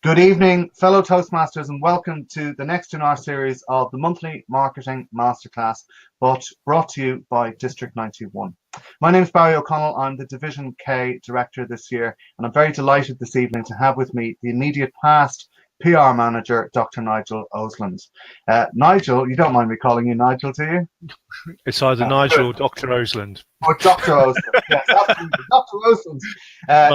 Good evening, fellow Toastmasters, and welcome to the next in our series of the monthly marketing masterclass, but brought to you by District 91. My name is Barry O'Connell. I'm the Division K Director this year, and I'm very delighted this evening to have with me the immediate past PR Manager, Dr. Nigel Osland. Nigel, you don't mind me calling you Nigel, do you? It's either Nigel or Dr. Osland. Oh, Dr. Osland, yes, absolutely. Dr. Osland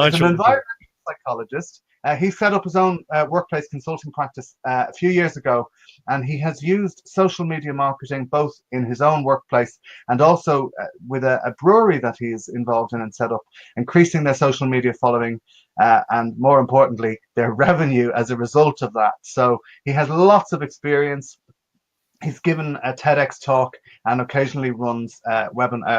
is an environmental psychologist. He set up his own workplace consulting practice a few years ago, and he has used social media marketing both in his own workplace and also with a brewery that he is involved in and set up, increasing their social media following and more importantly, their revenue as a result of that. So he has lots of experience. He's given a TEDx talk and occasionally runs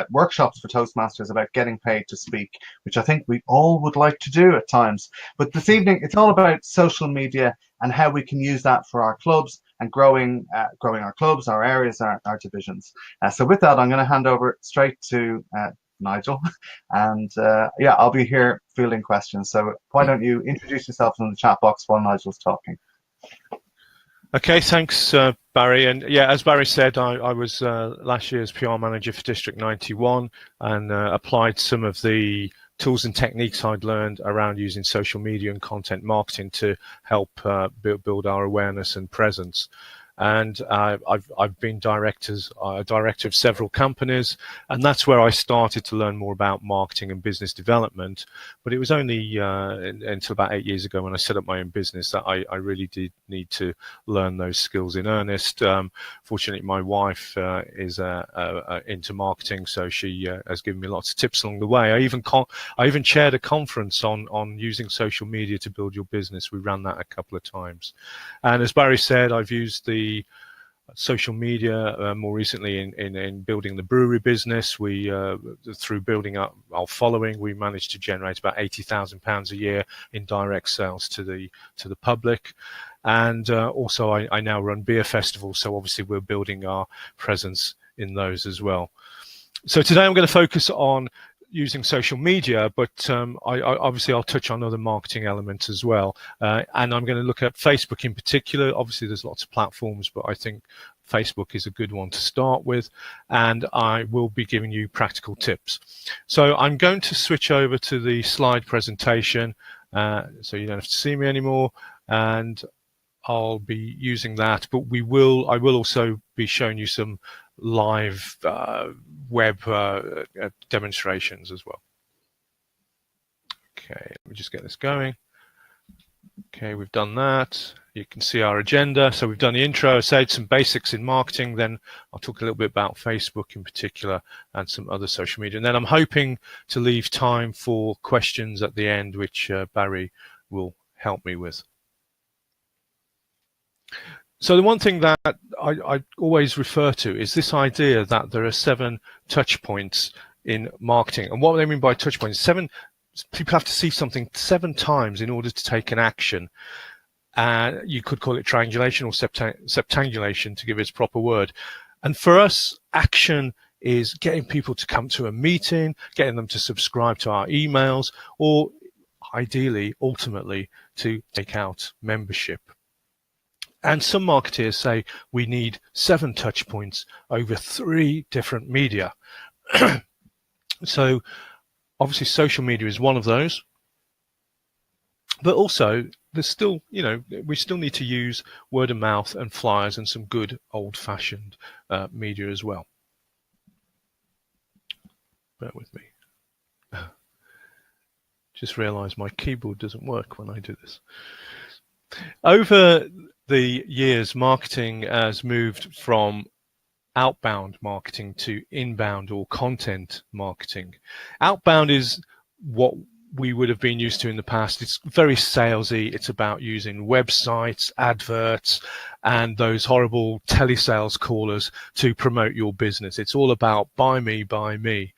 workshops for Toastmasters about getting paid to speak, which I think we all would like to do at times. But this evening, it's all about social media and how we can use that for our clubs and growing our clubs, our areas, our divisions. So with that, I'm going to hand over straight to Nigel. And yeah, I'll be here fielding questions. So why don't you introduce yourself in the chat box while Nigel's talking? Okay, thanks, Barry. And yeah, as Barry said, I was last year's PR manager for District 91 and applied some of the tools and techniques I'd learned around using social media and content marketing to help build our awareness and presence. And I've been director of several companies, and that's where I started to learn more about marketing and business development. But it was only until about 8 years ago when I set up my own business that I really did need to learn those skills in earnest. Fortunately, my wife is into marketing, so she has given me lots of tips along the way. I even chaired a conference on using social media to build your business. We ran that a couple of times, and as Barry said, I've used the social media more recently in building the brewery business. We through building up our following, we managed to generate about £80,000 a year in direct sales to the public. And also I now run beer festivals, so obviously we're building our presence in those as well. So today I'm going to focus on using social media, but I'll touch on other marketing elements as well. And I'm going to look at Facebook in particular. Obviously, there's lots of platforms, but I think Facebook is a good one to start with. And I will be giving you practical tips. So I'm going to switch over to the slide presentation, so you don't have to see me anymore. And I'll be using that, but I will also be showing you some live web demonstrations as well. Okay, let me just get this going. Okay, we've done that. You can see our agenda. So we've done the intro, said some basics in marketing, then I'll talk a little bit about Facebook in particular and some other social media. And then I'm hoping to leave time for questions at the end, which Barry will help me with. So the one thing that I always refer to is this idea that there are 7 touch points in marketing. And what they mean by touch points, people have to see something 7 times in order to take an action. You could call it triangulation or septangulation to give its proper word. And for us, action is getting people to come to a meeting, getting them to subscribe to our emails, or ideally, ultimately, to take out membership. And some marketers say we need 7 touch points over 3 different media. So obviously social media is one of those. But also there's still, we still need to use word of mouth and flyers and some good old-fashioned media as well. Bear with me. Just realized my keyboard doesn't work when I do this. Over the years, marketing has moved from outbound marketing to inbound or content marketing. Outbound is what we would have been used to in the past. It's very salesy. It's about using websites, adverts, and those horrible telesales callers to promote your business. It's all about buy me, buy me.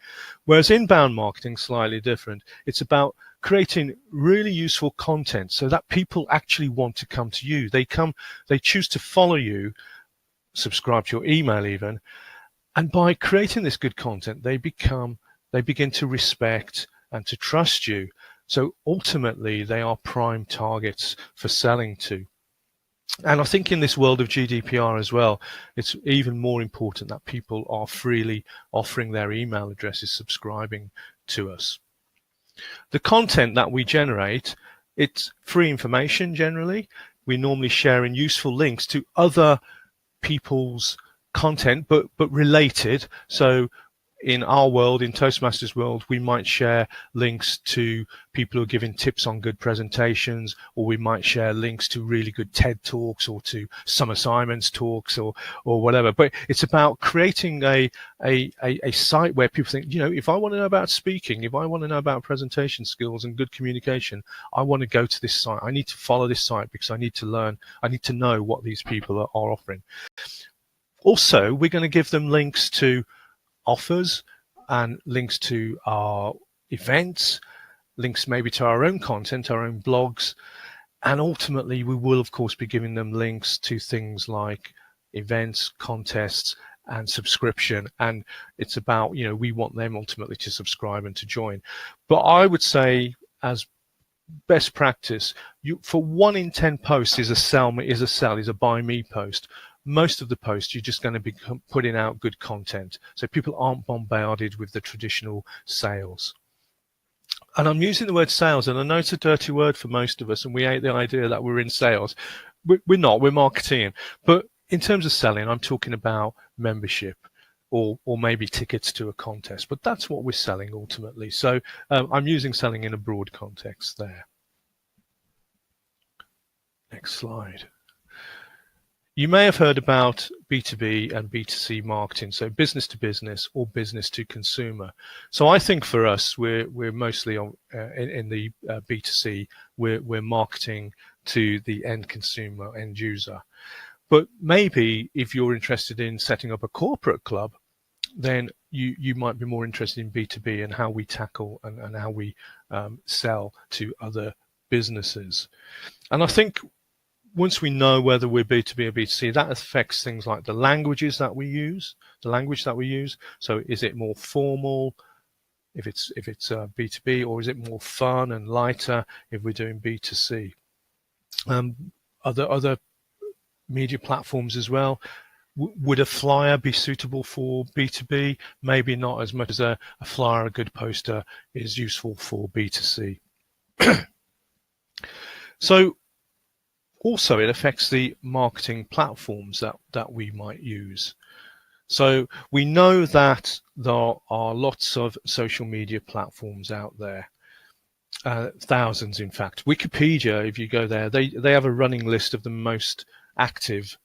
Whereas inbound marketing is slightly different. It's about creating really useful content so that people actually want to come to you. They choose to follow you, subscribe to your email even, and by creating this good content, they begin to respect and to trust you. So ultimately, they are prime targets for selling to. And I think in this world of GDPR as well, it's even more important that people are freely offering their email addresses, subscribing to us. The content that we generate, it's free information generally. We normally share in useful links to other people's content, but related. So in our world, in Toastmasters world, we might share links to people who are giving tips on good presentations, or we might share links to really good TED Talks or to Summer Simon's talks or whatever. But it's about creating a site where people think, you know, if I want to know about speaking, if I want to know about presentation skills and good communication, I want to go to this site. I need to follow this site because I need to learn, I need to know what these people are offering. Also, we're going to give them links to offers and links to our events, links maybe to our own content, our own blogs, and ultimately we will of course be giving them links to things like events, contests, and subscription. And it's about, you know, we want them ultimately to subscribe and to join. But I would say, as best practice, for 1 in 10 posts is a buy me post. Most of the posts, you're just going to be putting out good content, so people aren't bombarded with the traditional sales. And I'm using the word sales, and I know it's a dirty word for most of us, and we hate the idea that we're in sales. We're not, we're marketing. But in terms of selling, I'm talking about membership or maybe tickets to a contest, but that's what we're selling ultimately. So I'm using selling in a broad context there. Next slide. You may have heard about B2B and B2C marketing, so business to business or business to consumer. So I think for us, we're mostly on, in the B2C, we're marketing to the end consumer, end user. But maybe if you're interested in setting up a corporate club, then you might be more interested in B2B and how we tackle and how we sell to other businesses. And I think once we know whether we're B2B or B2C, that affects things like the languages that we use, the language that we use. So is it more formal if it's B2B, or is it more fun and lighter if we're doing B2C? Other media platforms as well. Would a flyer be suitable for B2B? Maybe not as much as a flyer, a good poster is useful for B2C. So also it affects the marketing platforms that we might use. So we know that there are lots of social media platforms out there, thousands in fact. Wikipedia, if you go there, they have a running list of the most active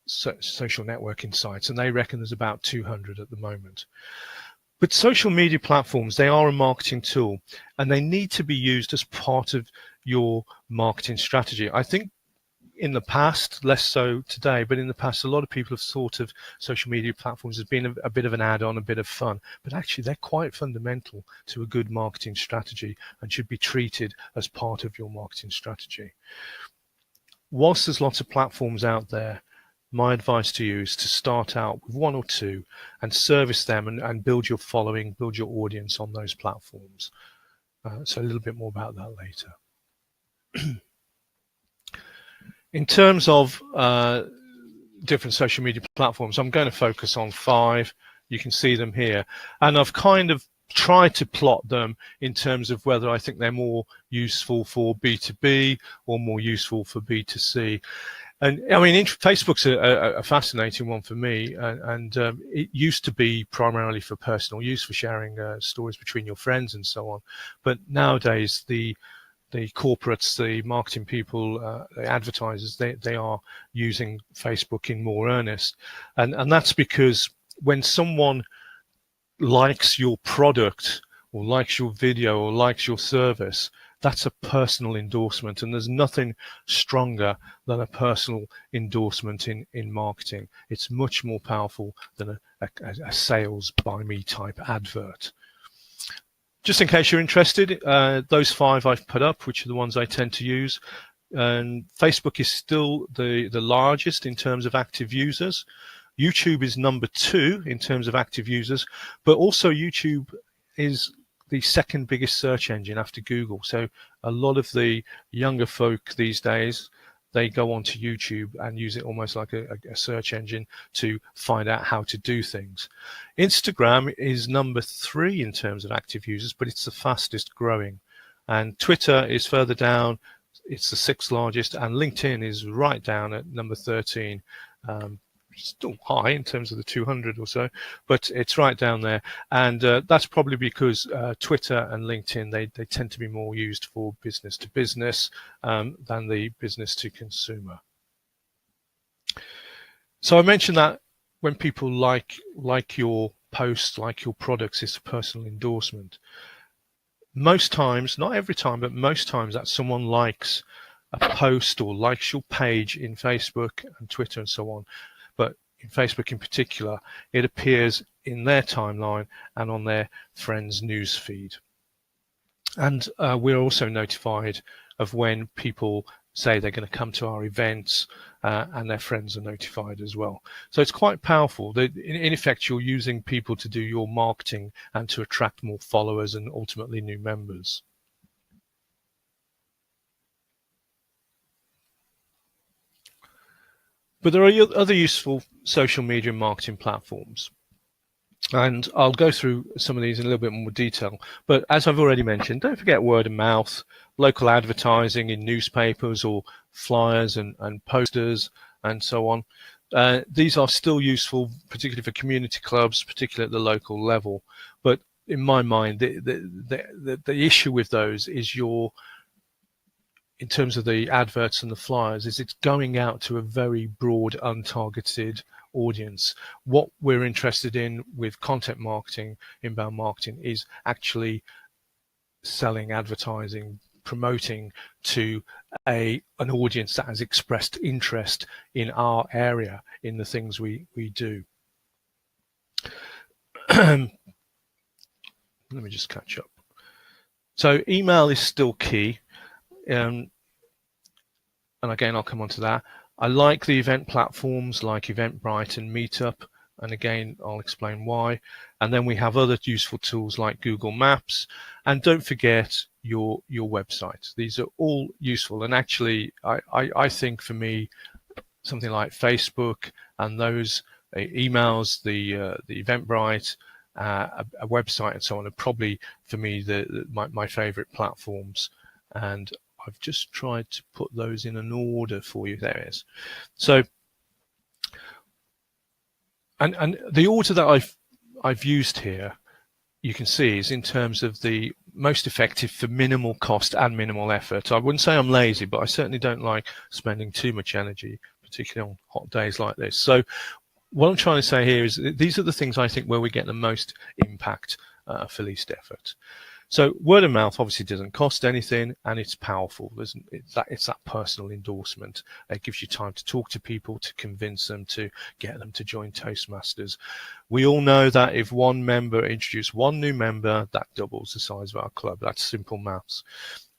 social networking sites, and they reckon there's about 200 at the moment. But social media platforms, they are a marketing tool, and they need to be used as part of your marketing strategy. I think in the past, less so today, but in the past, a lot of people have thought of social media platforms as being a bit of an add-on, a bit of fun, but actually they're quite fundamental to a good marketing strategy and should be treated as part of your marketing strategy. Whilst there's lots of platforms out there, my advice to you is to start out with 1 or 2 and service them and build your following, build your audience on those platforms. So a little bit more about that later. In terms of different social media platforms, I'm going to focus on 5. You can see them here. And I've kind of tried to plot them in terms of whether I think they're more useful for B2B or more useful for B2C. And I mean, Facebook's a fascinating one for me, and it used to be primarily for personal use, for sharing stories between your friends and so on. But nowadays, the corporates, the marketing people, the advertisers, they are using Facebook in more earnest. And that's because when someone likes your product or likes your video or likes your service, that's a personal endorsement, and there's nothing stronger than a personal endorsement in marketing. It's much more powerful than a sales by me type advert. Just in case you're interested, those 5 I've put up, which are the ones I tend to use. And Facebook is still the largest in terms of active users. YouTube is number 2 in terms of active users, but also YouTube is the second biggest search engine after Google. So a lot of the younger folk these days, they go onto YouTube and use it almost like a search engine to find out how to do things. Instagram is number 3 in terms of active users, but it's the fastest growing. And Twitter is further down. It's the 6th largest, and LinkedIn is right down at number 13. Still high in terms of the 200 or so, but it's right down there. And that's probably because Twitter and LinkedIn, they tend to be more used for business to business than the business to consumer. So I mentioned that when people like your posts, like your products, it's a personal endorsement. Most times, not every time, but most times that someone likes a post or likes your page in Facebook and Twitter and so on. But in Facebook in particular, it appears in their timeline and on their friends' news feed. And we're also notified of when people say they're going to come to our events, and their friends are notified as well. So it's quite powerful. In effect, you're using people to do your marketing and to attract more followers and ultimately new members. But there are other useful social media marketing platforms. And I'll go through some of these in a little bit more detail. But as I've already mentioned, don't forget word of mouth, local advertising in newspapers or flyers and posters and so on. These are still useful, particularly for community clubs, particularly at the local level. But in my mind, the issue with those is in terms of the adverts and the flyers, is it's going out to a very broad, untargeted audience. What we're interested in with content marketing, inbound marketing, is actually selling, advertising, promoting to an audience that has expressed interest in our area, in the things we do. Let me just catch up. So email is still key. And again, I'll come on to that. I like the event platforms like Eventbrite and Meetup, and again, I'll explain why. And then we have other useful tools like Google Maps, and don't forget your website. These are all useful, and actually, I think for me, something like Facebook and those emails, the Eventbrite, a website, and so on are probably for me my favorite platforms. And I've just tried to put those in an order for you. There it is. So, and the order that I've used here, you can see, is in terms of the most effective for minimal cost and minimal effort. I wouldn't say I'm lazy, but I certainly don't like spending too much energy, particularly on hot days like this. So what I'm trying to say here is these are the things I think where we get the most impact for least effort. So word of mouth obviously doesn't cost anything, and it's powerful. It's that personal endorsement. It gives you time to talk to people, to convince them, to get them to join Toastmasters. We all know that if one member introduces one new member, that doubles the size of our club. That's simple maths.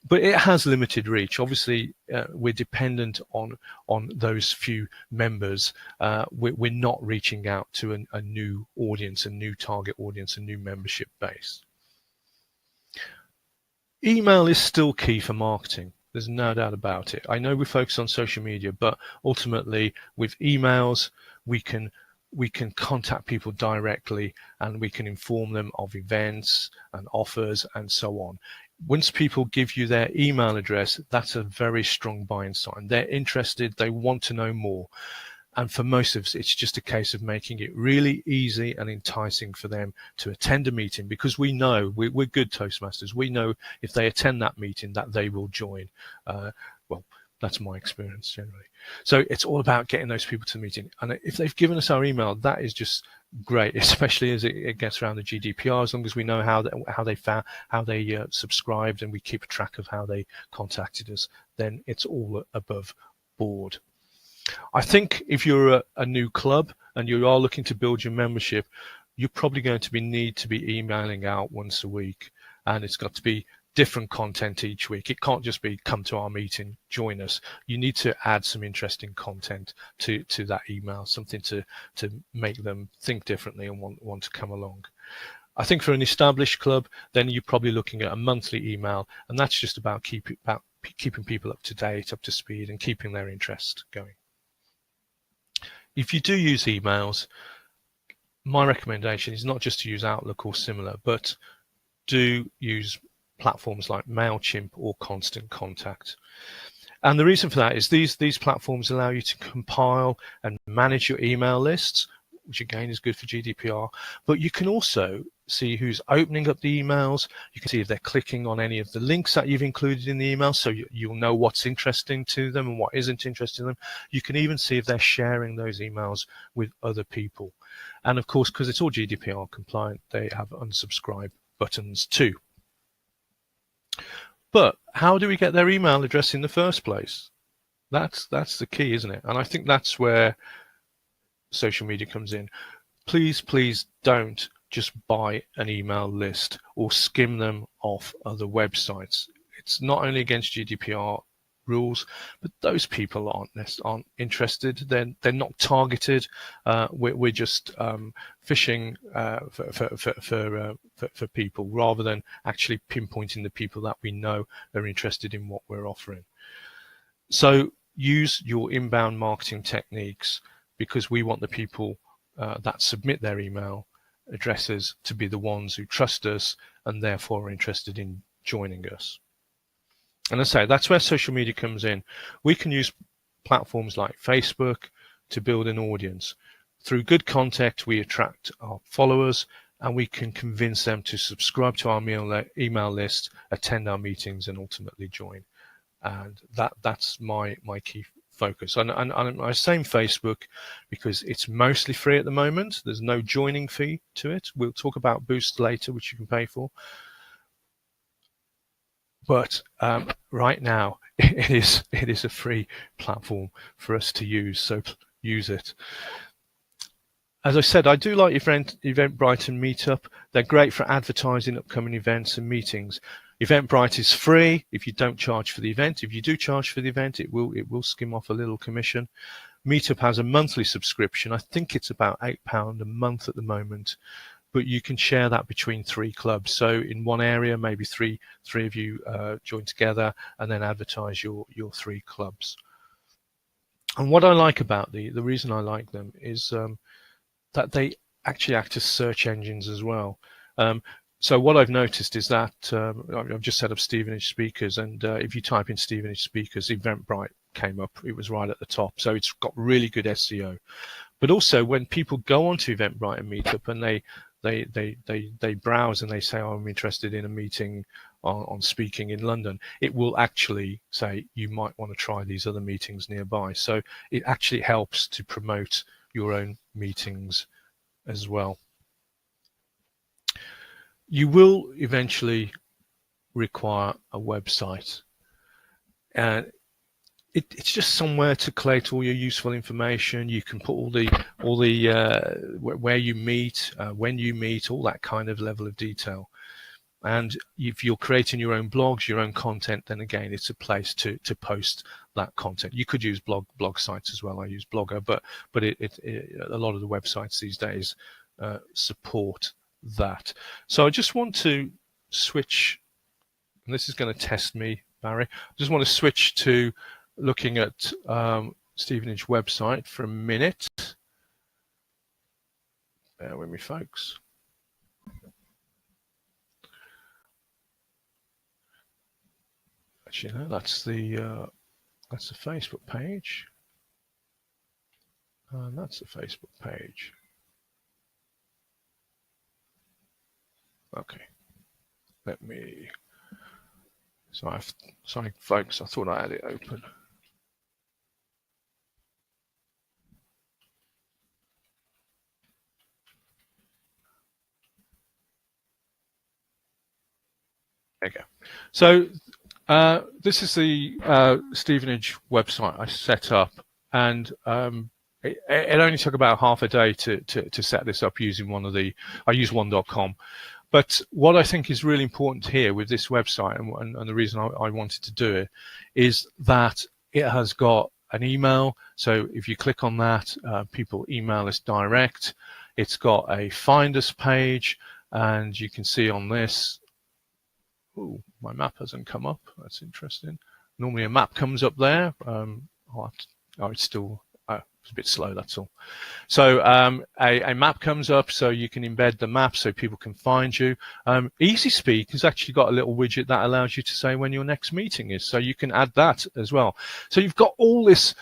But it has limited reach. Obviously, we're dependent on those few members. We're not reaching out to a new audience, a new target audience, a new membership base. Email is still key for marketing. There's no doubt about it. I know we focus on social media, but ultimately with emails, we can contact people directly, and we can inform them of events and offers and so on. Once people give you their email address, that's a very strong buying sign. They're interested, they want to know more. And for most of us, it's just a case of making it really easy and enticing for them to attend a meeting, because we know, we're good Toastmasters. We know if they attend that meeting that they will join. Well, that's my experience generally. So it's all about getting those people to the meeting. And if they've given us our email, that is just great, especially as it gets around the GDPR, as long as we know how they subscribed and we keep a track of how they contacted us, then it's all above board. I think if you're a new club and you are looking to build your membership, you're probably going to need to be emailing out once a week, and it's got to be different content each week. It can't just be come to our meeting, join us. You need to add some interesting content to that email, something to make them think differently and want to come along. I think for an established club, then you're probably looking at a monthly email, and that's just about keeping people up to date, up to speed, and keeping their interest going. If you do use emails, my recommendation is not just to use Outlook or similar, but do use platforms like MailChimp or Constant Contact. And the reason for that is these platforms allow you to compile and manage your email lists, which again is good for GDPR, but you can also see who's opening up the emails. You can see if they're clicking on any of the links that you've included in the email, so you'll know what's interesting to them and what isn't interesting to them. You can even see if they're sharing those emails with other people. And of course, because it's all GDPR compliant, they have unsubscribe buttons too. But how do we get their email address in the first place? That's the key, isn't it? And I think that's where social media comes in. Please don't just buy an email list or skim them off other websites. It's not only against GDPR rules, but those people aren't interested. They're not targeted. We're just fishing for people rather than actually pinpointing the people that we know are interested in what we're offering. So use your inbound marketing techniques, because we want the people that submit their email addresses to be the ones who trust us and therefore are interested in joining us. And I say that's where social media comes in. We can use platforms like Facebook to build an audience. Through good content, we attract our followers, and we can convince them to subscribe to our email list, attend our meetings, and ultimately join. And that's my key focus. And I say Facebook because it's mostly free at the moment. There's no joining fee to it. We'll talk about Boost later, which you can pay for. But right now, it is a free platform for us to use, so use it. As I said, I do like Eventbrite and Meetup. They're great for advertising upcoming events and meetings. Eventbrite is free if you don't charge for the event. If you do charge for the event, it will skim off a little commission. Meetup has a monthly subscription. I think it's about £8 a month at the moment, but you can share that between 3 clubs. So in one area, maybe three of you join together and then advertise your 3 clubs. And what I like about the reason I like them is that they actually act as search engines as well. So what I've noticed is that I've just set up Stevenage Speakers, and if you type in Stevenage Speakers, Eventbrite came up. It was right at the top. So it's got really good SEO. But also when people go onto Eventbrite and Meetup and they browse and they say, oh, I'm interested in a meeting on speaking in London, it will actually say you might want to try these other meetings nearby. So it actually helps to promote your own meetings as well. You will eventually require a website, and it's just somewhere to collate all your useful information. You can put all the where you meet, when you meet, all that kind of level of detail. And if you're creating your own blogs, your own content, then again, it's a place to post that content. You could use blog sites as well. I use Blogger, but a lot of the websites these days support that. So I just want to switch, and this is going to test me, Barry. I just want to switch to looking at Stevenage website for a minute. Bear with me, folks. Actually, no, that's the Facebook page, and that's the Facebook page. Okay, let me. Sorry, folks. I thought I had it open. There you go. So this is the Stevenage website I set up, and it only took about half a day to set this up using I use one.com. But what I think is really important here with this website, and the reason I wanted to do it, is that it has got an email. So if you click on that, people email us direct. It's got a find us page. And you can see on this, oh, my map hasn't come up. That's interesting. Normally a map comes up there. It's still it's a bit slow, that's all. So a map comes up, so you can embed the map so people can find you. Easy Speak has actually got a little widget that allows you to say when your next meeting is, so you can add that as well. So you've got all this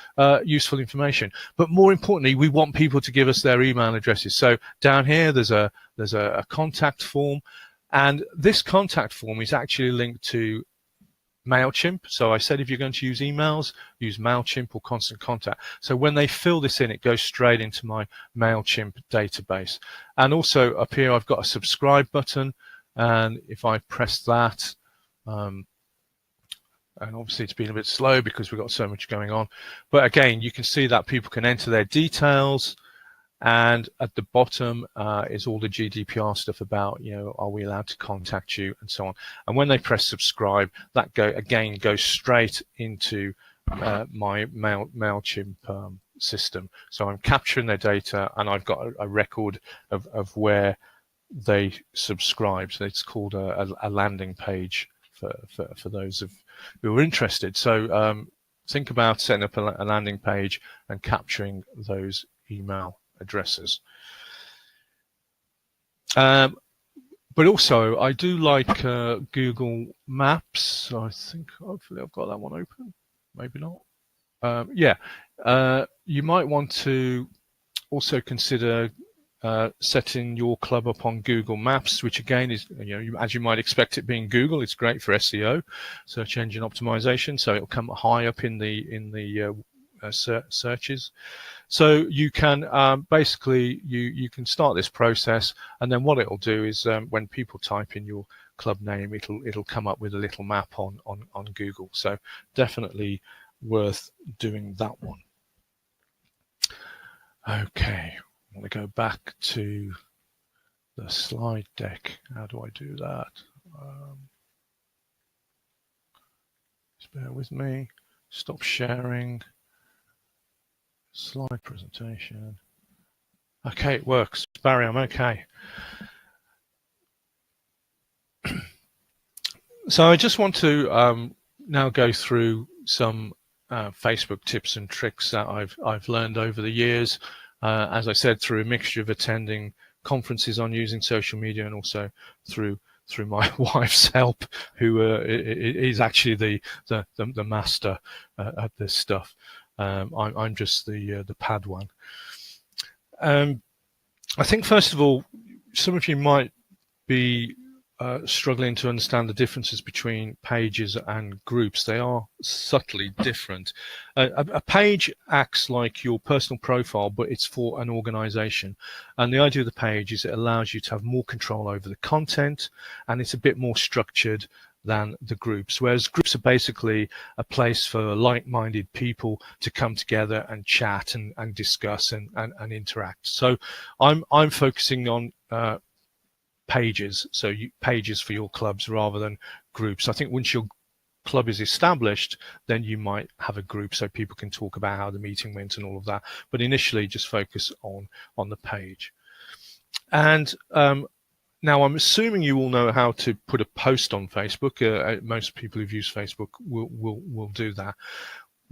useful information, but more importantly, we want people to give us their email addresses. So down here, there's a contact form, and this contact form is actually linked to MailChimp. So I said if you're going to use emails, use MailChimp or Constant Contact. So when they fill this in, it goes straight into my MailChimp database. And also up here, I've got a subscribe button. And if I press that, and obviously it's been a bit slow because we've got so much going on. But again, you can see that people can enter their details. And at the bottom is all the GDPR stuff about, are we allowed to contact you and so on. And when they press subscribe, that goes straight into my MailChimp system. So I'm capturing their data, and I've got a record of where they subscribe. So it's called a landing page for those who are interested. So think about setting up a landing page and capturing those email addresses. But also, I do like Google Maps. I think hopefully I've got that one open. Maybe not. You might want to also consider setting your club up on Google Maps, which again is, as you might expect it being Google, it's great for SEO, search engine optimization. So it'll come high up in the searches. So you can basically you can start this process, and then what it'll do is when people type in your club name, it'll come up with a little map on Google. So definitely worth doing that one. Okay, I want to go back to the slide deck. How do I do that? Just bear with me. Stop sharing. Slide presentation. Okay, it works. Barry, I'm okay. So I just want to now go through some Facebook tips and tricks that I've learned over the years. As I said, through a mixture of attending conferences on using social media, and also through my wife's help, who is actually the master at this stuff. I'm just the Padawan. I think first of all, some of you might be struggling to understand the differences between pages and groups. They are subtly different. A page acts like your personal profile, but it's for an organization. And the idea of the page is it allows you to have more control over the content, and it's a bit more structured than the groups, whereas groups are basically a place for like-minded people to come together and chat and discuss and interact. So I'm focusing on pages, so pages for your clubs rather than groups. I think once your club is established, then you might have a group so people can talk about how the meeting went and all of that. But initially, just focus on the page. And now, I'm assuming you all know how to put a post on Facebook. Most people who've used Facebook will do that.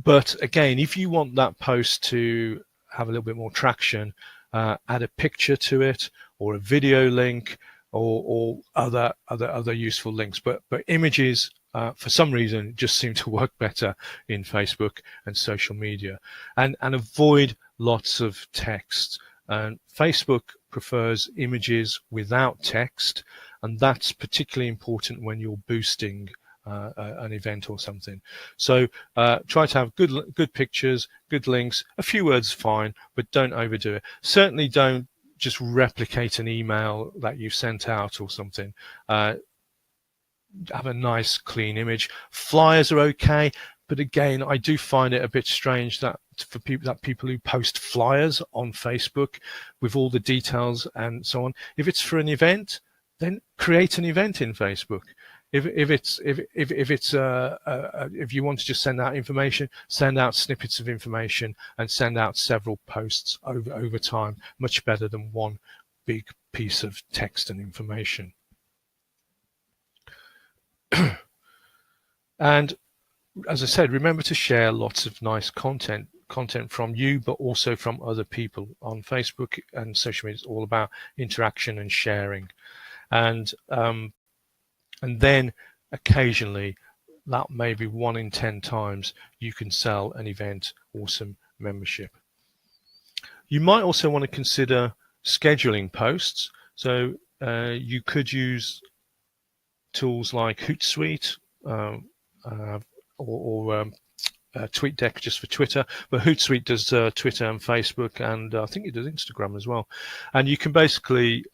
But again, if you want that post to have a little bit more traction, add a picture to it, or a video link, or other useful links. But images, for some reason, just seem to work better in Facebook and social media. And avoid lots of text. And Facebook prefers images without text, and that's particularly important when you're boosting an event or something. So try to have good pictures, good links. A few words fine, but don't overdo it. Certainly don't just replicate an email that you sent out or something. Have a nice clean image. Flyers are okay, but again, I do find it a bit strange that people who post flyers on Facebook with all the details and so on. If it's for an event, then create an event in Facebook. If you want to just send out information, send out snippets of information and send out several posts over time. Much better than one big piece of text and information. And as I said, remember to share lots of nice content from you, but also from other people on Facebook and social media. It's all about interaction and sharing. And then occasionally, that may be 1 in 10 times, you can sell an event or some membership. You might also want to consider scheduling posts. So you could use tools like Hootsuite or TweetDeck just for Twitter, but Hootsuite does Twitter and Facebook, and I think it does Instagram as well. And you can basically,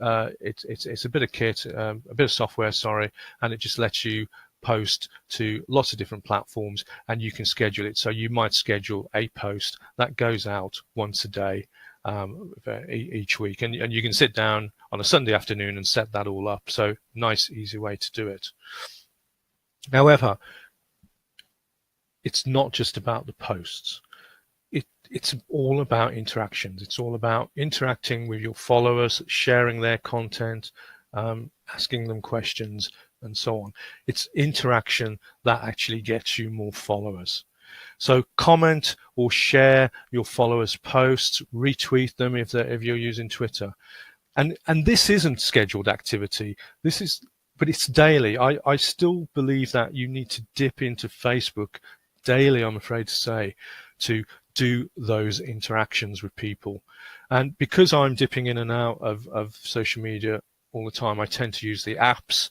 it's a bit of kit, a bit of software, sorry, and it just lets you post to lots of different platforms, and you can schedule it. So you might schedule a post that goes out once a day each week, and you can sit down on a Sunday afternoon and set that all up. So nice, easy way to do it. However, it's not just about the posts. It's all about interactions. It's all about interacting with your followers, sharing their content, asking them questions, and so on. It's interaction that actually gets you more followers. So comment or share your followers' posts, retweet them if you're using Twitter. And this isn't scheduled activity. But it's daily. I still believe that you need to dip into Facebook daily, I'm afraid to say, to do those interactions with people. And because I'm dipping in and out of social media all the time, I tend to use the apps.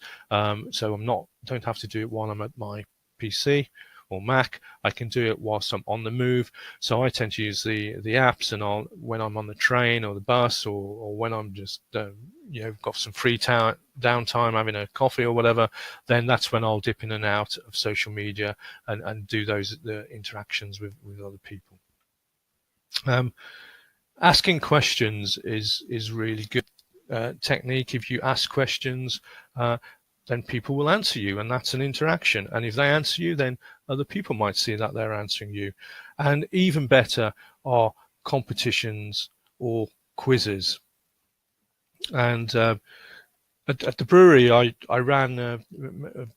So don't have to do it while I'm at my PC or Mac. I can do it whilst I'm on the move. So I tend to use the apps, and when I'm on the train or the bus, or when I'm just got some free downtime, having a coffee or whatever, then that's when I'll dip in and out of social media and do the interactions with other people. Asking questions is really good technique. If you ask questions, then people will answer you, and that's an interaction. And if they answer you, then other people might see that they're answering you. And even better are competitions or quizzes. And at the brewery, I ran a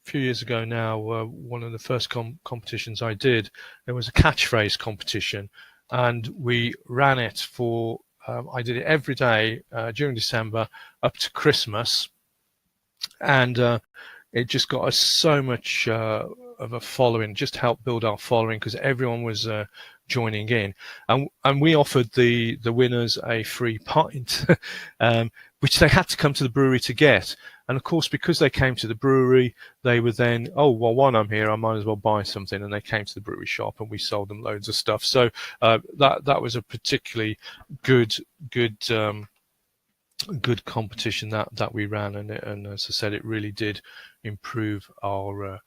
few years ago now, one of the first competitions I did, there was a catchphrase competition, and we ran it for, I did it every day during December up to Christmas. And it just got us so much of a following, just helped build our following, because everyone was joining in, and we offered the winners a free pint, which they had to come to the brewery to get. And of course, because they came to the brewery, they were then, oh well, while I'm here, I might as well buy something. And they came to the brewery shop, and we sold them loads of stuff. So that was a particularly good competition that we ran, and as I said, it really did improve our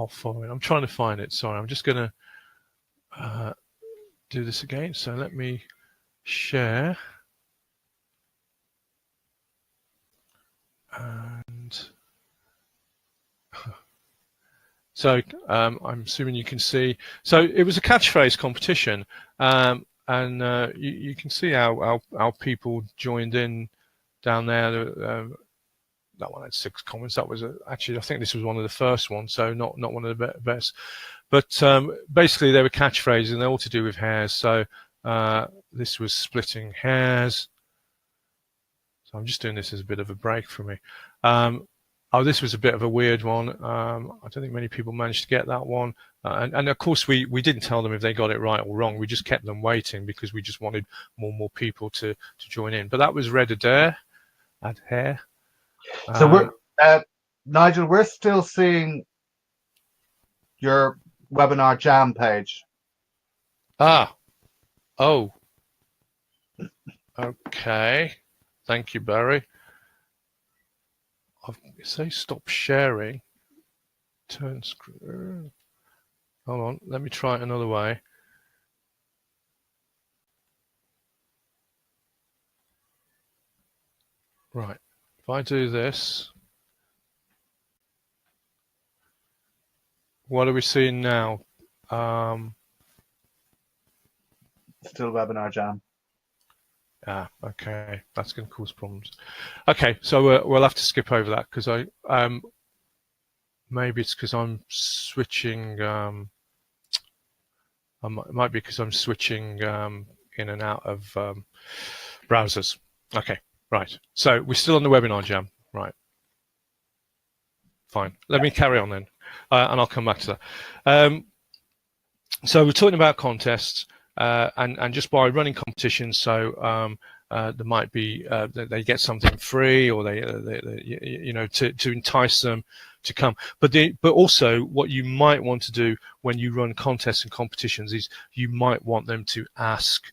following. I'm trying to find it. Sorry, I'm just going to do this again. So let me share, and so I'm assuming you can see. So it was a catchphrase competition. And you can see how people joined in down there. That one had 6 comments. That was actually, I think this was one of the first ones, so not one of the best. But basically, they were catchphrases, and they're all to do with hairs. So this was splitting hairs. So I'm just doing this as a bit of a break for me. Oh, this was a bit of a weird one. I don't think many people managed to get that one. And of course, we didn't tell them if they got it right or wrong. We just kept them waiting because we just wanted more and more people to join in. But that was Red Adair. Add hair. So Nigel, we're still seeing your webinar jam page. Oh. Okay. Thank you, Barry. Say stop sharing. Turn screen. Hold on, let me try it another way. Right, if I do this, what are we seeing now? Still webinar jam. Okay, that's going to cause problems. Okay, so we'll have to skip over that because maybe it's because I'm switching. It might be because I'm switching in and out of browsers. Okay, right. So we're still on the webinar jam, right? Fine. Let me carry on then, and I'll come back to that. So we're talking about contests, and just by running competitions, so there might be they get something free, or they to entice them to come. But also what you might want to do when you run contests and competitions is you might want them to ask.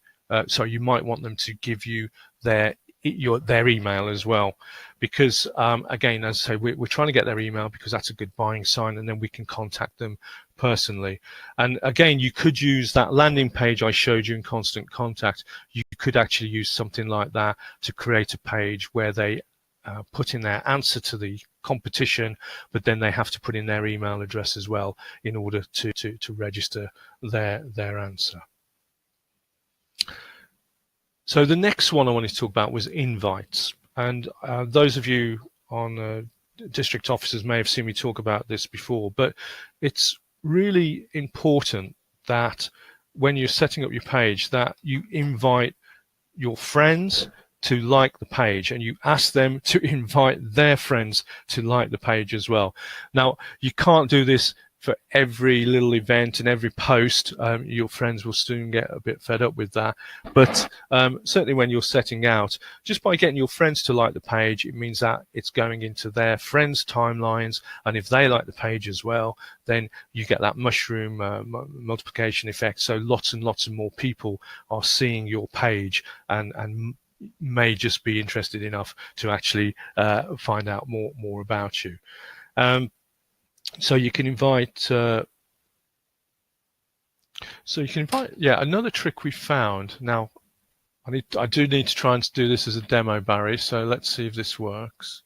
You might want them to give you their email as well, because again, as I say, we're trying to get their email because that's a good buying sign, and then we can contact them personally. And again, you could use that landing page I showed you in Constant Contact. You could actually use something like that to create a page where they put in their answer to the competition, but then they have to put in their email address as well in order to register their answer. So the next one I wanted to talk about was invites. And those of you on district offices may have seen me talk about this before, but it's really important that when you're setting up your page that you invite your friends to like the page, and you ask them to invite their friends to like the page as well. Now, you can't do this for every little event and every post. Your friends will soon get a bit fed up with that. But certainly when you're setting out, just by getting your friends to like the page, it means that it's going into their friends' timelines. And if they like the page as well, then you get that mushroom multiplication effect. So lots and lots of more people are seeing your page and may just be interested enough to actually find out more about you. So you can invite. Another trick we found. Now, I do need to try and do this as a demo, Barry. So let's see if this works.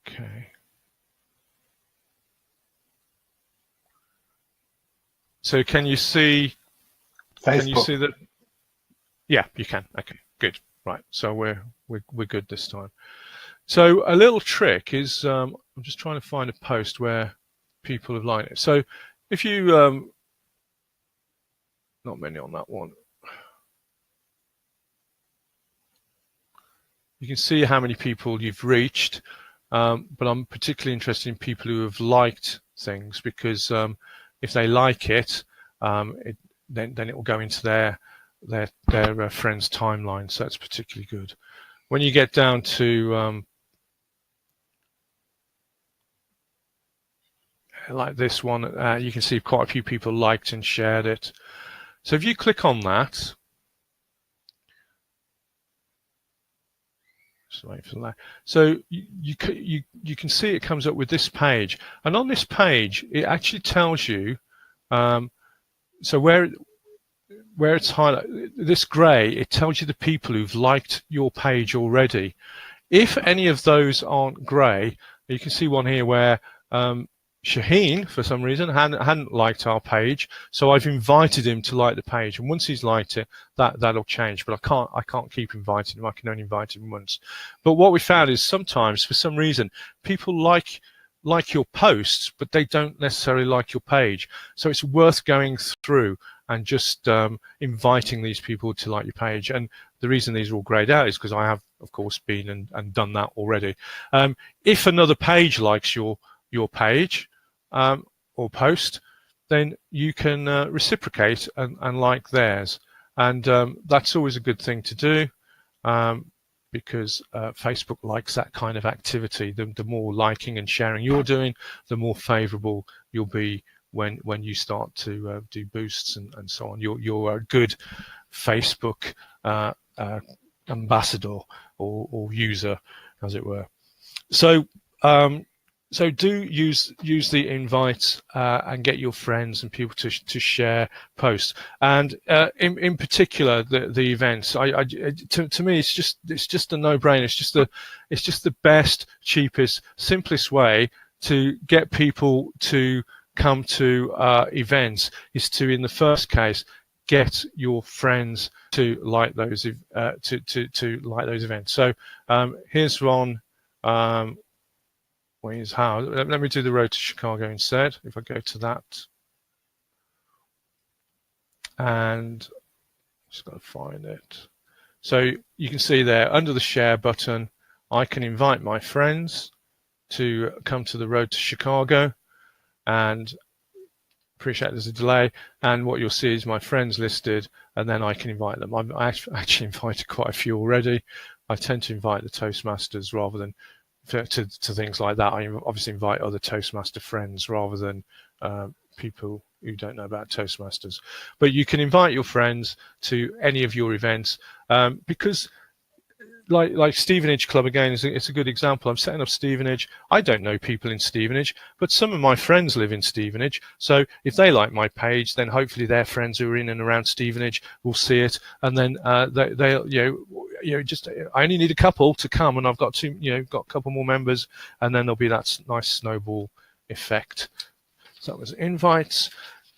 Okay. So can you see? Facebook. Can you see that? Yeah, you can. Okay, good. Right. So we're good this time. So a little trick is I'm just trying to find a post where people have liked it. So if you not many on that one. You can see how many people you've reached, but I'm particularly interested in people who have liked things, because if they like it, then it will go into their friends' timeline. So that's particularly good. When you get down to like this one, you can see quite a few people liked and shared it. So if you click on that, just wait for that. So you can see it comes up with this page, and on this page it actually tells you. So where it's highlighted, this grey, it tells you the people who've liked your page already. If any of those aren't grey, you can see one here where Shaheen, for some reason, hadn't liked our page, so I've invited him to like the page, and once he's liked it, that'll change. But I can't keep inviting him. I can only invite him once. But what we found is sometimes, for some reason, people like your posts, but they don't necessarily like your page. So it's worth going through and just inviting these people to like your page. And the reason these are all grayed out is because I have, of course, been and done that already. If another page likes your page or post, then you can reciprocate and like theirs. And that's always a good thing to do, because Facebook likes that kind of activity. The more liking and sharing you're doing, the more favorable you'll be when you start to do boosts and so on. You're a good Facebook ambassador or user, as it were. So do use the invites and get your friends and people to share posts. And in particular, the events. To me, it's just a no-brainer. It's just the best, cheapest, simplest way to get people to come to events is to, in the first case, get your friends to like those to like those events. So here's one. Here's how. Let me do the Road to Chicago instead. If I go to that, and just got to find it. So you can see there under the share button, I can invite my friends to come to the Road to Chicago, and appreciate there's a delay, and what you'll see is my friends listed, and then I can invite them. I've actually invited quite a few already. I tend to invite the Toastmasters rather than to things like that. I obviously invite other Toastmaster friends rather than people who don't know about Toastmasters. But you can invite your friends to any of your events, because like Stevenage Club, again, it's a good example. I'm setting up Stevenage. I don't know people in Stevenage, but some of my friends live in Stevenage. So if they like my page, then hopefully their friends who are in and around Stevenage will see it, and then they'll just, I only need a couple to come, and I've got got a couple more members, and then there'll be that nice snowball effect. So that was invites.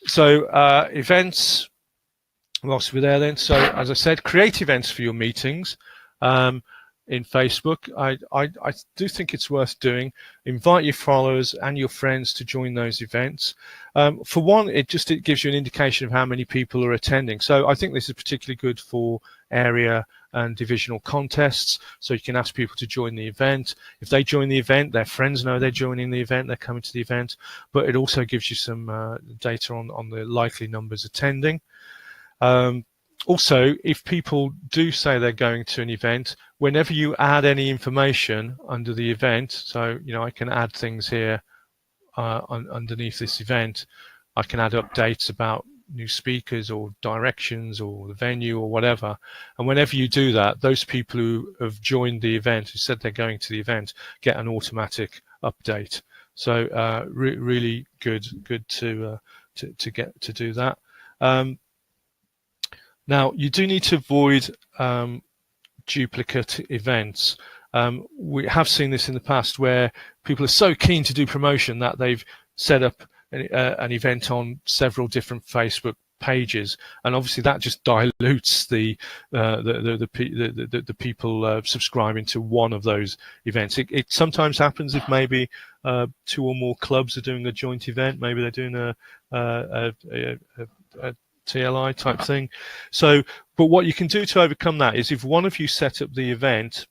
So events. Whilst we're there, then. So as I said, create events for your meetings. In Facebook, I do think it's worth doing. Invite your followers and your friends to join those events. For one, it gives you an indication of how many people are attending. So I think this is particularly good for area and divisional contests. So you can ask people to join the event. If they join the event, their friends know they're joining the event, they're coming to the event. But it also gives you some data on the likely numbers attending. Also, if people do say they're going to an event, whenever you add any information under the event, so I can add things here underneath this event. I can add updates about new speakers or directions or the venue or whatever. And whenever you do that, those people who have joined the event, who said they're going to the event, get an automatic update. So really good to get to do that. Now, you do need to avoid duplicate events. We have seen this in the past where people are so keen to do promotion that they've set up an event on several different Facebook pages, and obviously that just dilutes the people subscribing to one of those events. It sometimes happens if maybe 2 or more clubs are doing a joint event. Maybe they're doing a TLI type thing. So, but what you can do to overcome that is if one of you set up the event,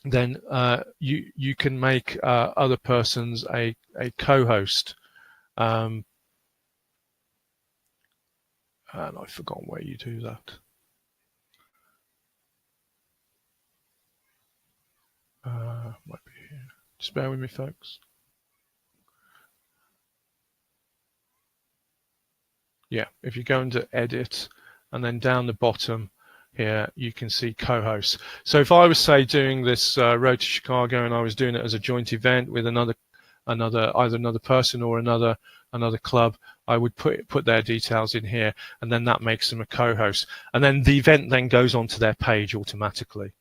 then you can make other persons a co-host. And I've forgotten where you do that. Might be here. Just bear with me, folks. Yeah, if you go into edit and then down the bottom here, you can see co-hosts. So if I was, say, doing this Road to Chicago and I was doing it as a joint event with either another person or another club, I would put their details in here, and then that makes them a co-host. And then the event then goes onto their page automatically.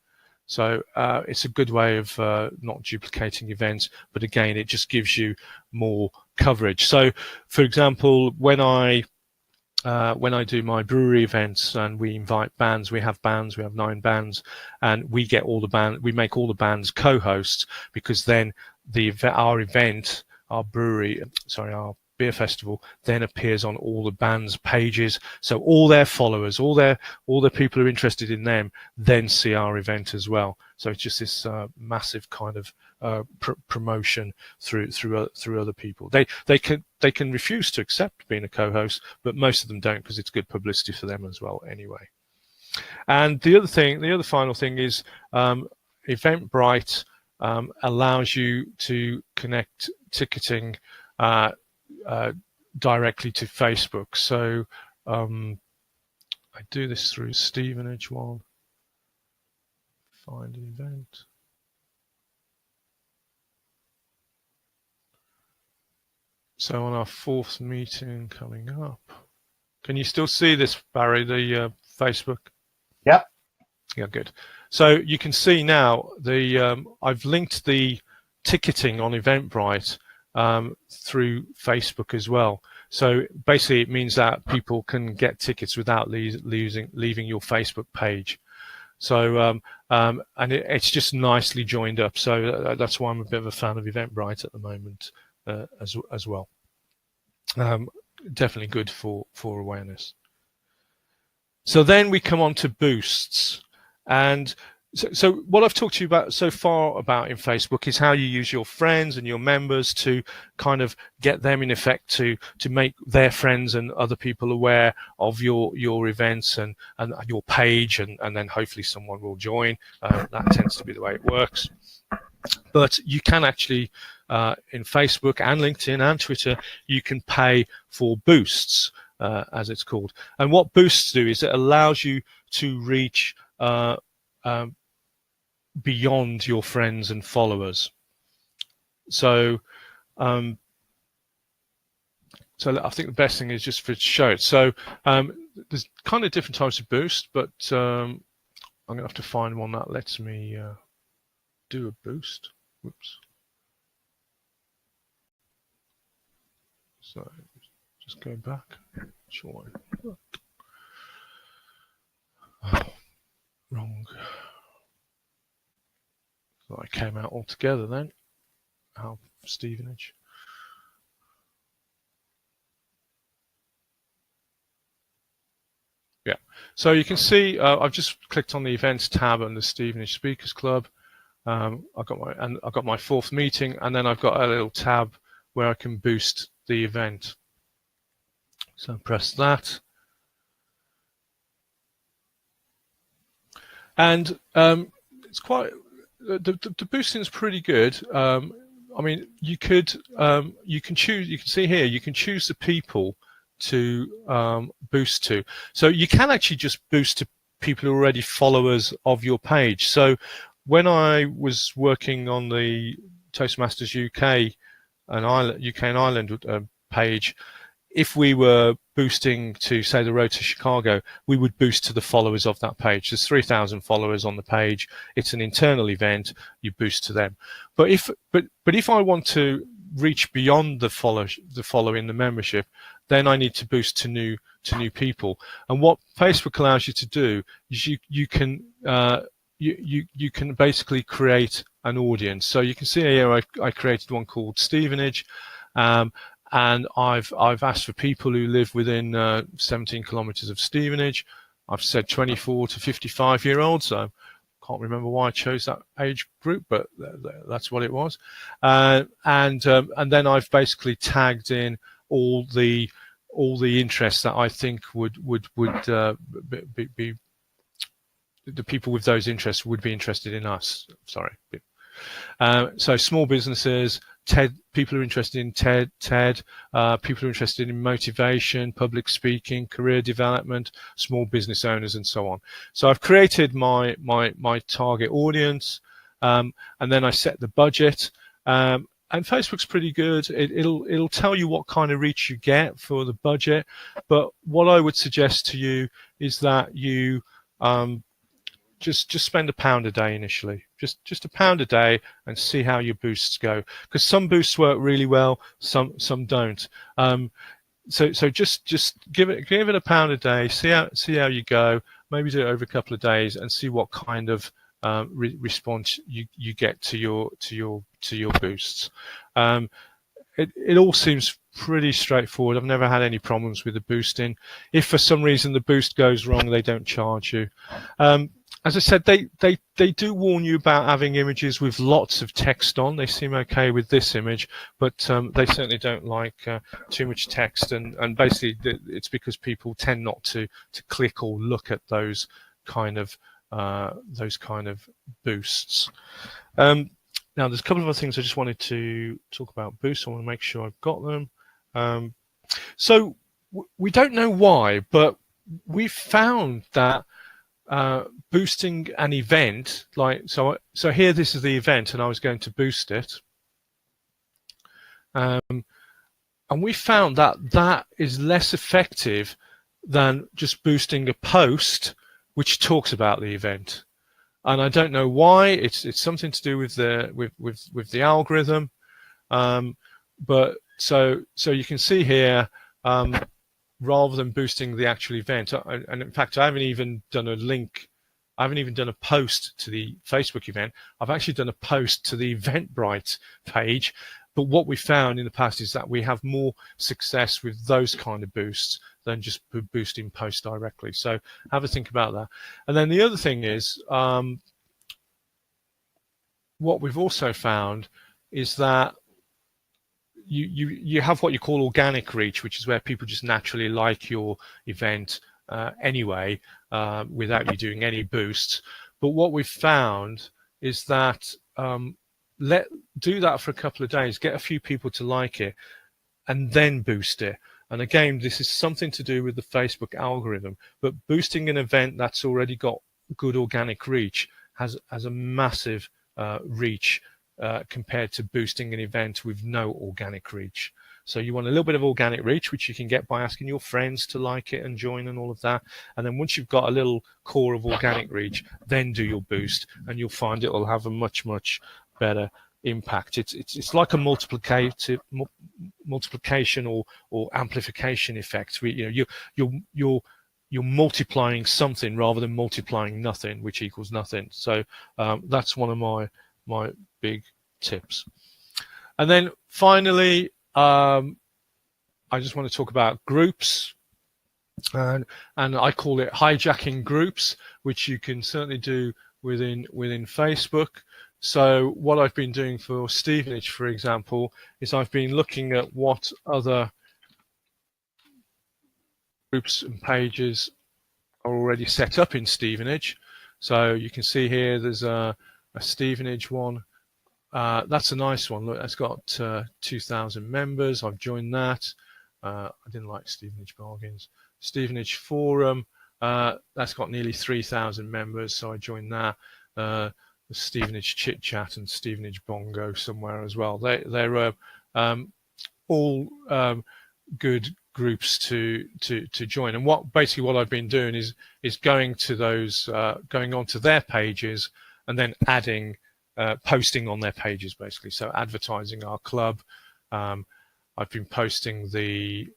So it's a good way of not duplicating events, but again, it just gives you more coverage. So, for example, when I do my brewery events and we invite bands, we have 9 bands, and we make all the bands co-hosts, because then our beer festival then appears on all the bands' pages. So all their followers, all the people who are interested in them, then see our event as well. So it's just this massive kind of promotion through other people. They can refuse to accept being a co-host, but most of them don't, because it's good publicity for them as well anyway. And the other final thing is Eventbrite allows you to connect ticketing directly to Facebook. So I do this through Stevenage one. Find an event. So on our 4th meeting coming up, can you still see this, Barry, the Facebook? Yep. Yeah, good. So you can see now I've linked the ticketing on Eventbrite through Facebook as well. So basically, it means that people can get tickets without leaving your Facebook page. So and it's just nicely joined up. So that's why I'm a bit of a fan of Eventbrite at the moment as well. Definitely good for awareness. So then we come on to boosts, and so what I've talked to you about so far about in Facebook is how you use your friends and your members to kind of get them in effect to make their friends and other people aware of your events and your page, and then hopefully someone will join. That tends to be the way it works. But you can actually, in Facebook and LinkedIn and Twitter, you can pay for boosts, as it's called. And what boosts do is it allows you to reach beyond your friends and followers. So, so I think the best thing is just to show it. So there's kind of different types of boosts, but I'm going to have to find one that lets me do a boost. Whoops. So just go back. Sure. Oh, wrong. So I came out altogether then. How Stevenage. Yeah. So you can see I've just clicked on the events tab on the Stevenage Speakers Club. I've got my fourth meeting, and then I've got a little tab where I can boost the event. So press that, and it's quite the boosting is pretty good. I mean, you can choose. You can see here you can choose the people to boost to. So you can actually just boost to people who are already followers of your page. So when I was working on the Toastmasters UK and Ireland page, if we were boosting to, say, the Road to Chicago, we would boost to the followers of that page. There's 3,000 followers on the page. It's an internal event. You boost to them. But if I want to reach beyond the following the membership, then I need to boost to new people. And what Facebook allows you to do is you can basically create an audience. So you can see here I created one called Stevenage, and I've asked for people who live within 17 kilometers of Stevenage. I've said 24 to 55-year-olds. So can't remember why I chose that age group, but that's what it was. And then I've basically tagged in all the interests that I think would be the people with those interests would be interested in us. Sorry. So small businesses, people who are interested in TED, people who are interested in motivation, public speaking, career development, small business owners, and so on. So I've created my target audience, and then I set the budget. And Facebook's pretty good. It'll tell you what kind of reach you get for the budget. But what I would suggest to you is that you just spend £1 a day initially, just £1 a day, and see how your boosts go. Because some boosts work really well, some don't. So just give it £1 a day, see how you go. Maybe do it over a couple of days and see what kind of response you get to your boosts. It all seems pretty straightforward. I've never had any problems with the boosting. If for some reason the boost goes wrong, they don't charge you. As I said, they do warn you about having images with lots of text on. They seem okay with this image, but they certainly don't like too much text. And basically, it's because people tend not to click or look at those kind of boosts. Now, there's a couple of other things I just wanted to talk about boosts. I want to make sure I've got them. So we don't know why, but we found that boosting an event, so here, this is the event, and I was going to boost it, and we found that is less effective than just boosting a post which talks about the event. And I don't know why. It's something to do with the algorithm. but so you can see here, rather than boosting the actual event, and in fact, I haven't even done a link. I haven't even done a post to the Facebook event. I've actually done a post to the Eventbrite page. But what we found in the past is that we have more success with those kind of boosts than just boosting posts directly. So have a think about that. And then the other thing is, what we've also found is that you have what you call organic reach, which is where people just naturally like your event anyway, without you doing any boosts. But what we've found is that do that for a couple of days, get a few people to like it, and then boost it. And again, this is something to do with the Facebook algorithm, but boosting an event that's already got good organic reach has a massive reach compared to boosting an event with no organic reach. So you want a little bit of organic reach, which you can get by asking your friends to like it and join and all of that. And then once you've got a little core of organic reach, then do your boost, and you'll find it will have a much better impact. It's like a multiplication or amplification effect. You're multiplying something rather than multiplying nothing, which equals nothing. So that's one of my big tips. And then finally, I just want to talk about groups, and I call it hijacking groups, which you can certainly do within Facebook. So what I've been doing for Stevenage, for example, is I've been looking at what other groups and pages are already set up in Stevenage. So you can see here there's a Stevenage one. That's a nice one. Look, that's got 2,000 members. I've joined that. I didn't like Stevenage Bargains. Stevenage Forum, that's got nearly 3,000 members, so I joined that. The Stevenage Chit Chat and Stevenage Bongo somewhere as well. They're all good groups to join. And what I've been doing is going to those, going onto their pages and then adding, posting on their pages basically. So advertising our club. I've been posting the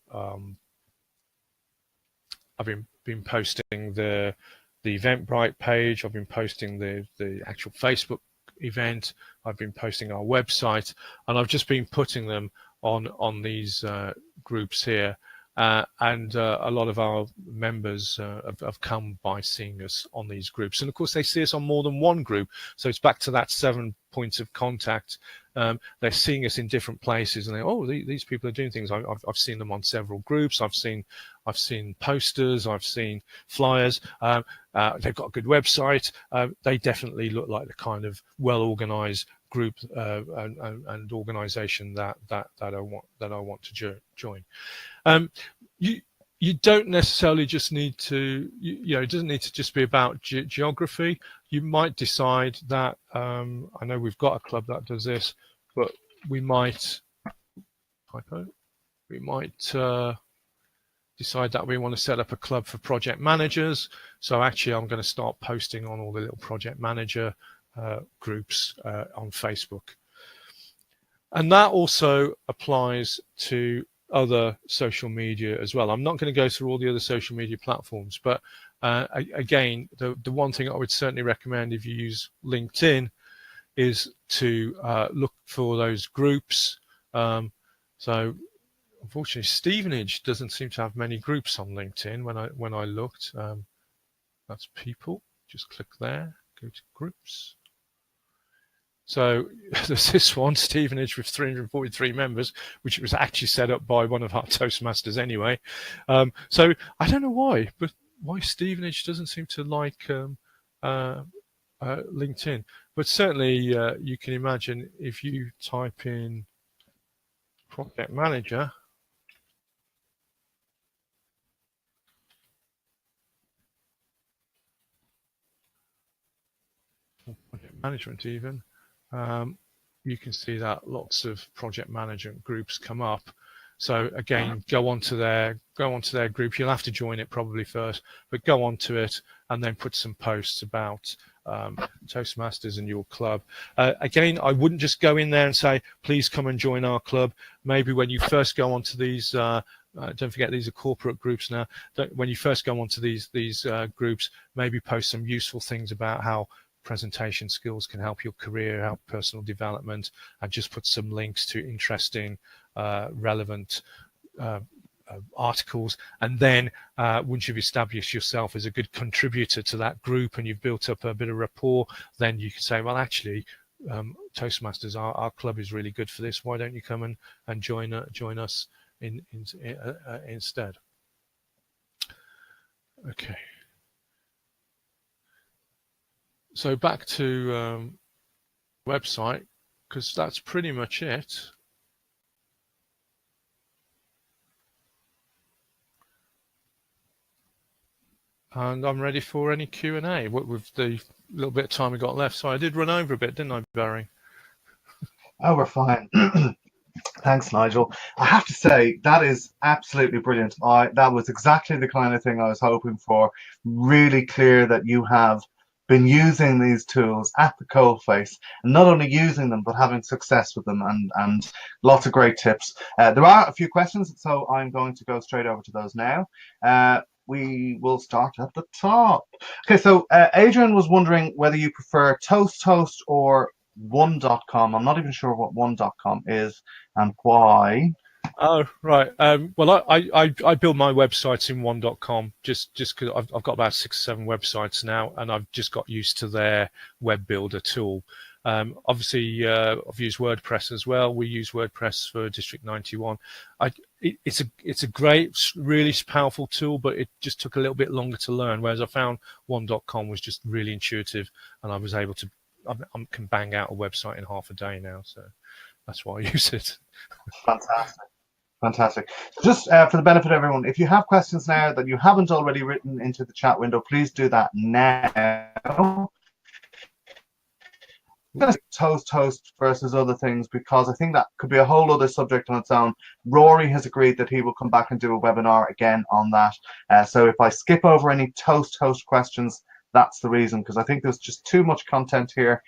Eventbrite page. I've been posting the actual Facebook event. I've been posting our website, and I've just been putting them on these groups here. And a lot of our members have come by seeing us on these groups. And of course, they see us on more than one group. So it's back to that 7 points of contact. They're seeing us in different places, and these people are doing things. I've seen them on several groups. I've seen posters. I've seen flyers. They've got a good website. They definitely look like the kind of well-organized group and organization that I want to join. You don't necessarily just need to, it doesn't need to just be about geography. You might decide that, I know we've got a club that does this, but we might decide that we want to set up a club for project managers. So actually, I'm going to start posting on all the little project manager groups on Facebook. And that also applies to other social media as well. I'm not going to go through all the other social media platforms, but again, the one thing I would certainly recommend if you use LinkedIn is to look for those groups. So unfortunately, Stevenage doesn't seem to have many groups on LinkedIn when I looked. That's people. Just click there, go to groups. So there's this one, Stevenage, with 343 members, which was actually set up by one of our Toastmasters anyway. So I don't know why, but why Stevenage doesn't seem to like LinkedIn. But certainly you can imagine if you type in project manager, project management even, you can see that lots of project management groups come up. So again, go onto their group. You'll have to join it probably first, but go onto it and then put some posts about Toastmasters and your club. Again, I wouldn't just go in there and say, please come and join our club. Maybe when you first go onto these, don't forget these are corporate groups now. When you first go onto these groups, maybe post some useful things about how presentation skills can help your career, help personal development, and just put some links to interesting, relevant articles. And then once you've established yourself as a good contributor to that group and you've built up a bit of rapport, then you can say, well, actually, Toastmasters, our club is really good for this. Why don't you come and join us instead? Okay. So back to website, because that's pretty much it. And I'm ready for any Q&A with the little bit of time we got left. So I did run over a bit, didn't I, Barry? Oh, we're fine. Thanks, Nigel. I have to say, that is absolutely brilliant. That was exactly the kind of thing I was hoping for. Really clear that you have been using these tools at the coalface, and not only using them, but having success with them, and lots of great tips. There are a few questions, so I'm going to go straight over to those now. We will start at the top. Okay, so Adrian was wondering whether you prefer Toast or one.com. I'm not even sure what one.com is and why. Oh, right. Well, I build my websites in one.com just because I've got about 6 or 7 websites now, and I've just got used to their web builder tool. Obviously, I've used WordPress as well. We use WordPress for District 91. It's a great, really powerful tool, but it just took a little bit longer to learn. Whereas I found one.com was just really intuitive, and I was able to I can bang out a website in half a day now. So that's why I use it. Fantastic. Just for the benefit of everyone, if you have questions now that you haven't already written into the chat window, please do that now. Toast versus other things, because I think that could be a whole other subject on its own. Rory has agreed that he will come back and do a webinar again on that. So if I skip over any Toast questions, that's the reason, because I think there's just too much content here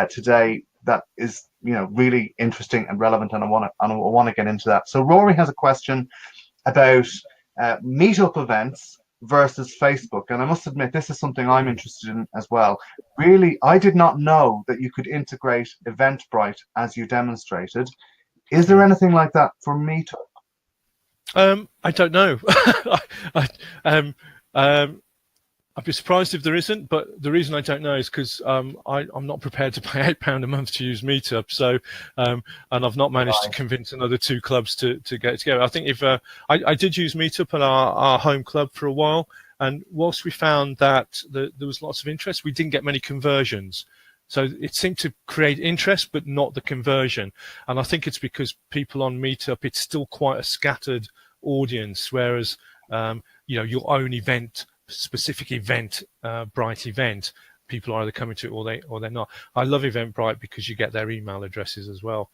today that is, really interesting and relevant, and I want to get into that. So Rory has a question about meetup events versus Facebook, and I must admit this is something I'm interested in as well. Really, I did not know that you could integrate Eventbrite as you demonstrated. Is there anything like that for Meetup? I don't know. I'd be surprised if there isn't, but the reason I don't know is because I'm not prepared to pay £8 a month to use Meetup. So, and I've not managed to convince another 2 clubs to get together. I think if I did use Meetup at our home club for a while, and whilst we found that there was lots of interest, we didn't get many conversions. So it seemed to create interest, but not the conversion. And I think it's because people on Meetup, it's still quite a scattered audience, whereas your own specific event, Bright event, people are either coming to it or they're not. I love Eventbrite because you get their email addresses as well,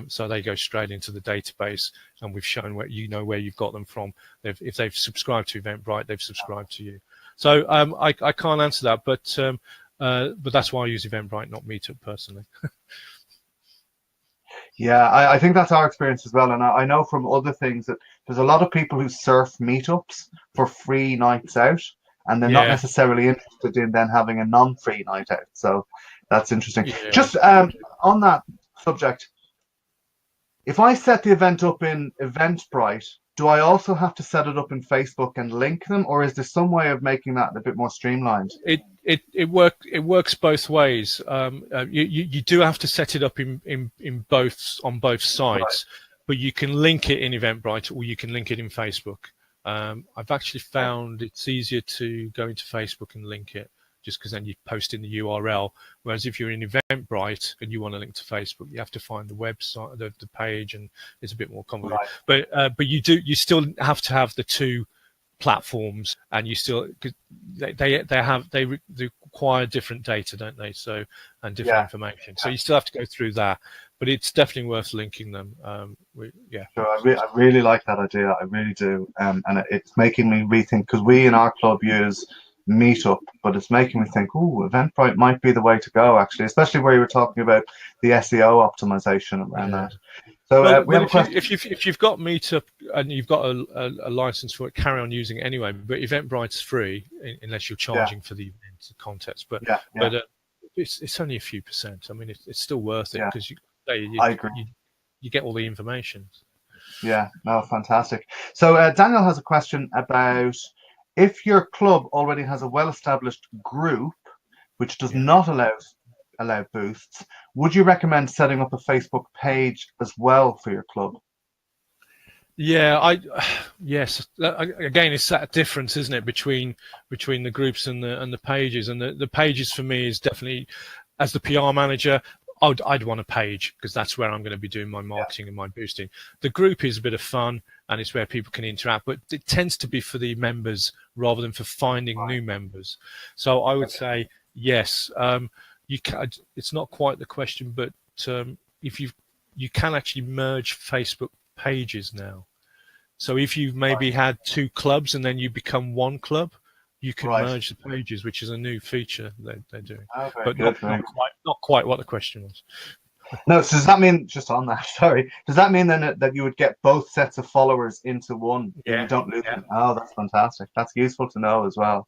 so they go straight into the database, and we've shown where you've got them from. If they've subscribed to Eventbrite, they've subscribed to you. So I can't answer that, but that's why I use Eventbrite, not Meetup personally. Yeah, I think that's our experience as well, and I know from other things that there's a lot of people who surf meetups for free nights out, and they're not necessarily interested in then having a non-free night out. So that's interesting. Yeah. Just on that subject, if I set the event up in Eventbrite, do I also have to set it up in Facebook and link them, or is there some way of making that a bit more streamlined? It works both ways. You do have to set it up on both sites, right, but you can link it in Eventbrite or you can link it in Facebook. I've actually found it's easier to go into Facebook and link it, just because then you post in the URL. Whereas if you're in Eventbrite and you want to link to Facebook, you have to find the website, the page, and it's a bit more complicated. Right. But you still have to have the 2 platforms, and you still, cause they require different data, don't they? So, and different information. So you still have to go through that, but it's definitely worth linking them. Sure, I really like that idea. I really do, and it's making me rethink, because we in our club use Meetup, but it's making me think, oh, Eventbrite might be the way to go, actually, especially where you were talking about the SEO optimization around that. So we have a question. If you've got Meetup and you've got a license for it, carry on using it anyway. But Eventbrite's free unless you're charging for the event contests. But it's only a few percent. I mean, it's still worth it because I agree. You get all the information. Yeah, no, fantastic. So Daniel has a question about if your club already has a well-established group which does not allow boosts, would you recommend setting up a Facebook page as well for your club? Yeah, yes. Again, it's that difference, isn't it, between the groups and the pages. And the pages for me is definitely, as the PR manager, I'd want a page because that's where I'm going to be doing my marketing and my boosting. The group is a bit of fun and it's where people can interact, but it tends to be for the members rather than for finding new members. So I would say yes. It's not quite the question, but if you can actually merge Facebook pages now. So if you've maybe had two clubs and then you become one club, you can merge the pages, which is a new feature they're doing. But not quite what the question was. No, so does that mean, just on that, sorry, does that mean then that you would get both sets of followers into one? Yeah. You don't lose them? Oh, that's fantastic. That's useful to know as well.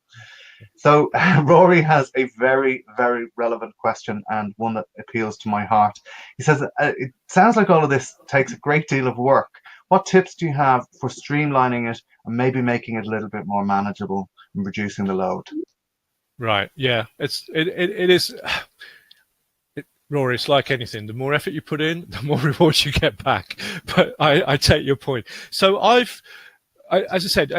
So Rory has a very, very relevant question and one that appeals to my heart. He says, it sounds like all of this takes a great deal of work. What tips do you have for streamlining it and maybe making it a little bit more manageable and reducing the load? Right. Yeah. It is. Rory, it's like anything. The more effort you put in, the more rewards you get back. But I take your point. So as I said,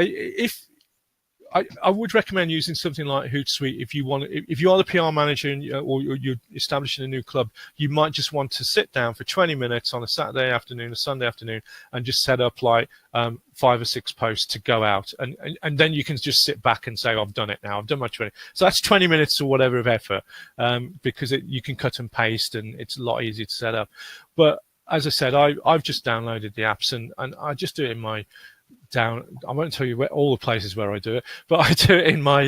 I would recommend using something like Hootsuite if you are the PR manager or you're establishing a new club. You might just want to sit down for 20 minutes on a Saturday afternoon, a Sunday afternoon, and just set up like 5 or 6 posts to go out, and then you can just sit back and say, oh, I've done it now. I've done my 20. So that's 20 minutes or whatever of effort, because you can cut and paste, and it's a lot easier to set up. But as I said, I've just downloaded the apps and I just do it in my I won't tell you all the places where I do it, but I do it in my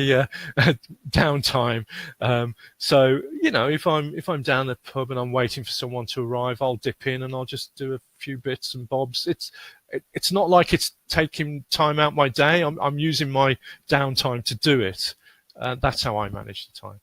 downtime. So if I'm down the pub and I'm waiting for someone to arrive, I'll dip in and I'll just do a few bits and bobs. It's not like it's taking time out my day. I'm using my downtime to do it. That's how I manage the time.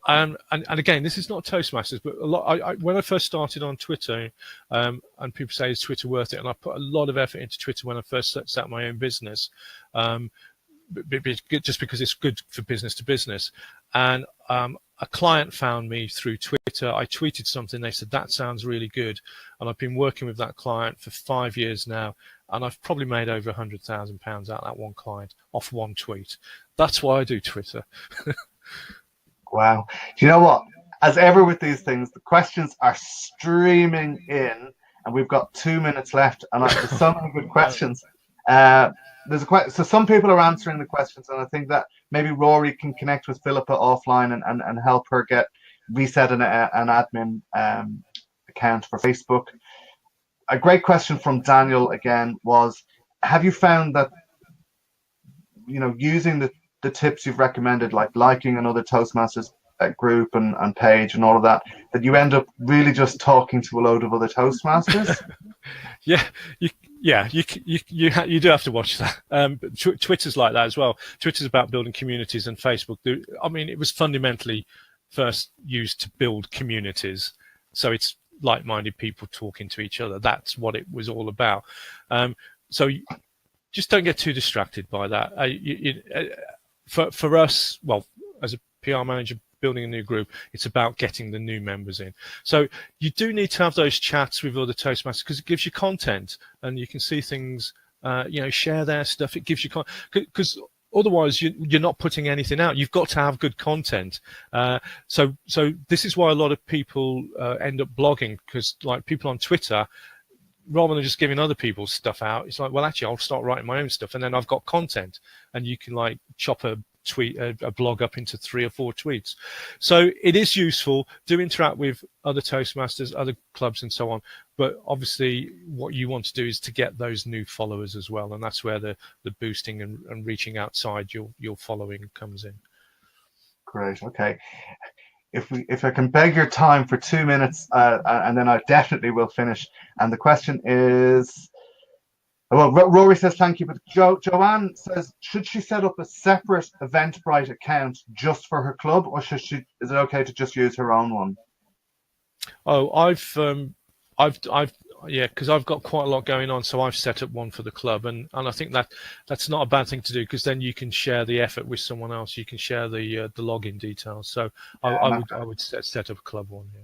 And again, this is not Toastmasters, but a lot. When I first started on Twitter, and people say, "Is Twitter worth it?" And I put a lot of effort into Twitter when I first set up my own business, just because it's good for business to business. And a client found me through Twitter. I tweeted something. They said, "That sounds really good," and I've been working with that client for 5 years now, and I've probably made over £100,000 out of that one client off one tweet. That's why I do Twitter. Wow. Do you know what? As ever with these things, the questions are streaming in, and we've got 2 minutes left, and there's so many good questions. So some people are answering the questions, and I think that maybe Rory can connect with Philippa offline and help her reset an admin account for Facebook. A great question from Daniel again was, have you found that using the tips you've recommended, like liking another Toastmasters group and page and all of that you end up really just talking to a load of other Toastmasters? You do have to watch that. But Twitter's like that as well. Twitter's about building communities, and Facebook, it was fundamentally first used to build communities. So it's like-minded people talking to each other. That's what it was all about. So just don't get too distracted by that. For us, as a PR manager building a new group, it's about getting the new members in. So you do need to have those chats with other Toastmasters because it gives you content and you can see things, share their stuff. It gives you because otherwise you're not putting anything out. You've got to have good content. So this is why a lot of people end up blogging, because like people on Twitter, rather than just giving other people's stuff out, it's like, well, actually, I'll start writing my own stuff, and then I've got content, and you can like chop a a blog up into 3 or 4 tweets. So it is useful. Do interact with other Toastmasters, other clubs, and so on. But obviously, what you want to do is to get those new followers as well, and that's where the boosting and reaching outside your following comes in. Great. Okay. If I can beg your time for 2 minutes, and then I definitely will finish. And the question is, well, Rory says thank you, but Joanne says, should she set up a separate Eventbrite account just for her club, or is it okay to just use her own one? Oh, yeah, because I've got quite a lot going on, so I've set up one for the club, and I think that's not a bad thing to do, because then you can share the effort with someone else. You can share the login details. So I would set up a club one. Yeah.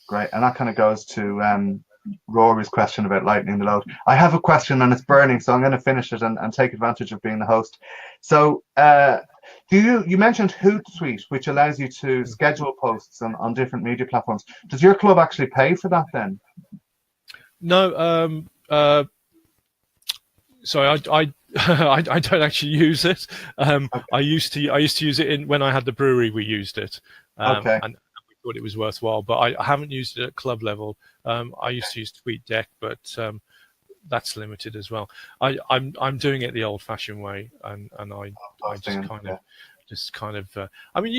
Great, and that kind of goes to Rory's question about lightening the load. I have a question and it's burning, so I'm going to finish it and take advantage of being the host. So you mentioned Hootsuite, which allows you to schedule posts on different media platforms. Does your club actually pay for that then? No, sorry, I don't actually use it. Okay. I used to use it when I had the brewery. We used it, okay. And we thought it was worthwhile. But I haven't used it at club level. I used to use TweetDeck, but that's limited as well. I'm doing it the old-fashioned way, and I just kind of. I mean,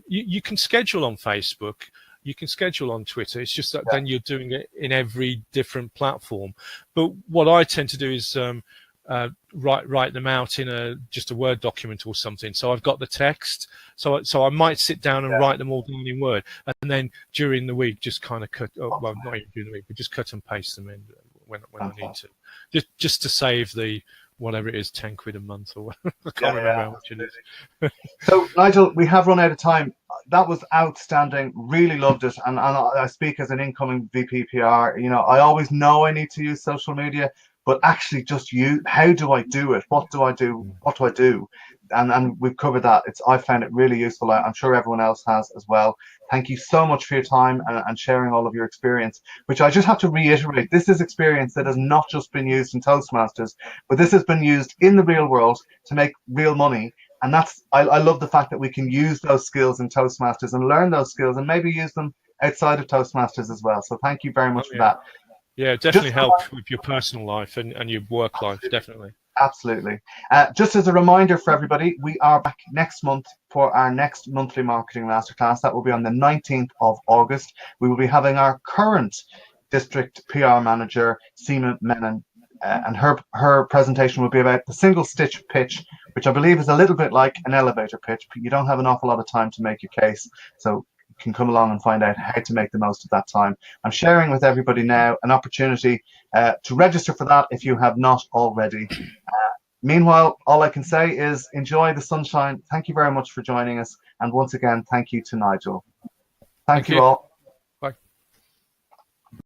you can schedule on Facebook. You can schedule on Twitter. It's just that then you're doing it in every different platform. But what I tend to do is write them out in just a Word document or something. So I've got the text. So I might sit down and write them all down in Word, and then during the week just kind of cut. Well, not even during the week, but just cut and paste them in when I need to, just to save the whatever it is, 10 quid a month or whatever. I can't remember how much it is. So, Nigel, we have run out of time. That was outstanding. Really loved it. And I speak as an incoming VP PR. You know, I always know I need to use social media, but actually just how do I do it? What do I do? What do I do? And we've covered that. I found it really useful. I'm sure everyone else has as well. Thank you so much for your time and sharing all of your experience, which I just have to reiterate. This is experience that has not just been used in Toastmasters, but this has been used in the real world to make real money. And I love the fact that we can use those skills in Toastmasters and learn those skills and maybe use them outside of Toastmasters as well. So thank you very much for that. Yeah, definitely help with your personal life and your work life, definitely. Absolutely. Just as a reminder for everybody, we are back next month for our next monthly marketing masterclass. That will be on the 19th of August. We will be having our current district PR manager, Seema Menon, and her presentation will be about the single stitch pitch, which I believe is a little bit like an elevator pitch, but you don't have an awful lot of time to make your case. So you can come along and find out how to make the most of that time. I'm sharing with everybody now an opportunity to register for that if you have not already. Meanwhile, all I can say is enjoy the sunshine. Thank you very much for joining us. And once again, thank you to Nigel. Thank you all.